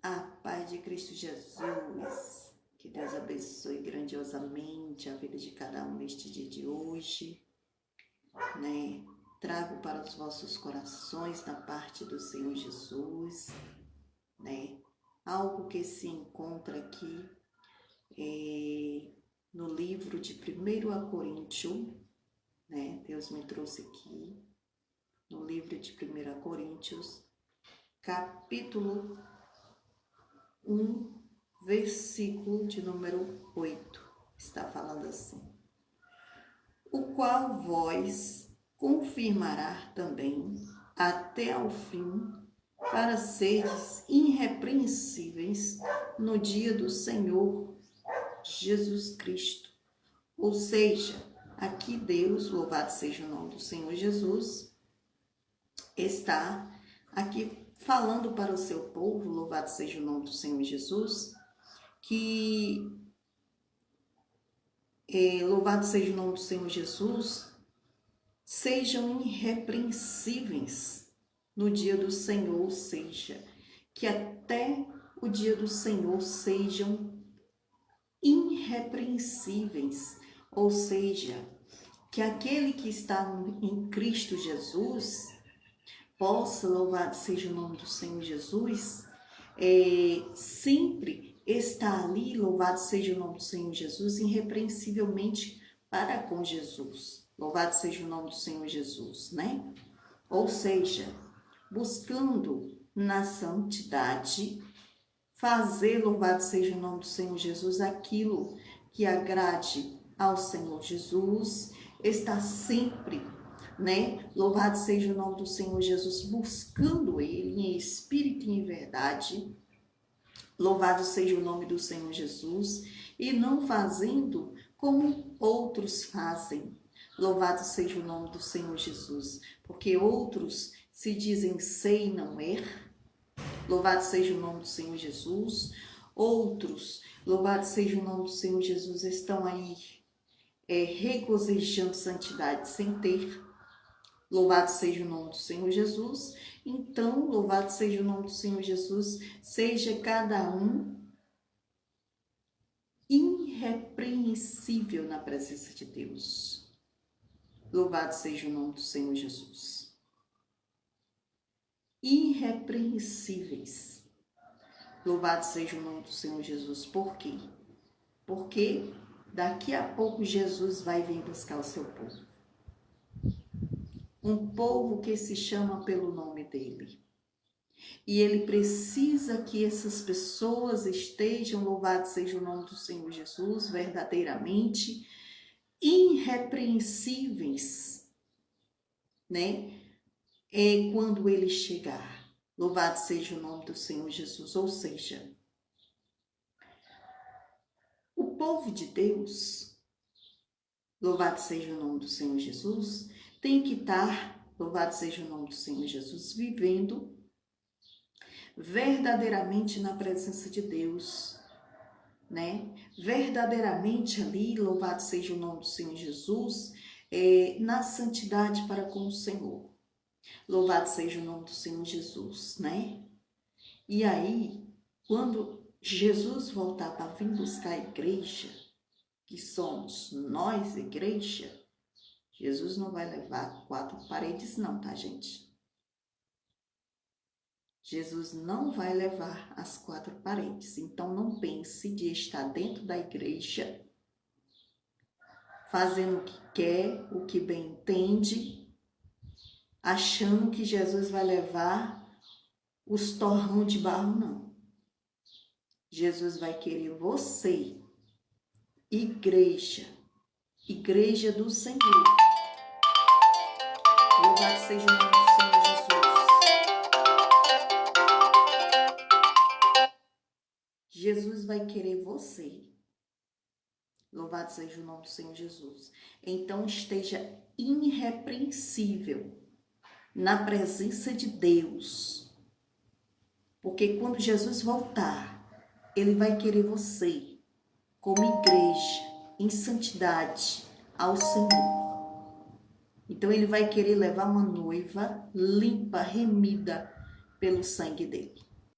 A paz de Cristo Jesus, que Deus abençoe grandiosamente a vida de cada um neste dia de hoje, né? Trago para os vossos corações da parte do Senhor Jesus, né? Algo que se encontra aqui no livro de 1 Coríntios, né? Deus me trouxe aqui no livro de 1 Coríntios, capítulo 1, versículo de número 8, está falando assim: o qual vós confirmará também até ao fim, para seres irrepreensíveis no dia do Senhor Jesus Cristo. Ou seja, aqui Deus, louvado seja o nome do Senhor Jesus, está aqui falando para o seu povo, louvado seja o nome do Senhor Jesus, que louvado seja o nome do Senhor Jesus, sejam irrepreensíveis no dia do Senhor, ou seja, que até o dia do Senhor sejam irrepreensíveis, ou seja, que aquele que está em Cristo Jesus possa, louvado seja o nome do Senhor Jesus, sempre está ali, louvado seja o nome do Senhor Jesus, irrepreensivelmente para com Jesus. Louvado seja o nome do Senhor Jesus, né? Ou seja, buscando na santidade, fazer, louvado seja o nome do Senhor Jesus, aquilo que agrade ao Senhor Jesus, está sempre, né? Louvado seja o nome do Senhor Jesus, buscando Ele em espírito e em verdade. Louvado seja o nome do Senhor Jesus, e não fazendo como outros fazem. Louvado seja o nome do Senhor Jesus, porque outros se dizem sei e não er. Louvado seja o nome do Senhor Jesus. Outros, louvado seja o nome do Senhor Jesus, estão aí regozijando santidade sem ter. Louvado seja o nome do Senhor Jesus. Então, louvado seja o nome do Senhor Jesus, seja cada um irrepreensível na presença de Deus. Louvado seja o nome do Senhor Jesus. Irrepreensíveis. Louvado seja o nome do Senhor Jesus. Por quê? Porque daqui a pouco Jesus vai vir buscar o seu povo. Um povo que se chama pelo nome dele. E ele precisa que essas pessoas estejam, louvado seja o nome do Senhor Jesus, verdadeiramente irrepreensíveis, né? Quando ele chegar. Louvado seja o nome do Senhor Jesus. Ou seja, o povo de Deus, louvado seja o nome do Senhor Jesus, tem que estar, louvado seja o nome do Senhor Jesus, vivendo verdadeiramente na presença de Deus, né? Verdadeiramente ali, louvado seja o nome do Senhor Jesus, na santidade para com o Senhor. Louvado seja o nome do Senhor Jesus, né? E aí, quando Jesus voltar para vir buscar a igreja, que somos nós, igreja, Jesus não vai levar 4 paredes não, tá, gente? Jesus não vai levar as 4 paredes. Então, não pense de estar dentro da igreja, fazendo o que quer, o que bem entende, achando que Jesus vai levar os torrão de barro, não. Jesus vai querer você, igreja do Senhor. Louvado seja o nome do Senhor Jesus. Jesus vai querer você. Louvado seja o nome do Senhor Jesus. Então esteja irrepreensível na presença de Deus. Porque quando Jesus voltar, ele vai querer você como igreja, em santidade ao Senhor. Então ele vai querer levar uma noiva limpa, remida pelo sangue dele.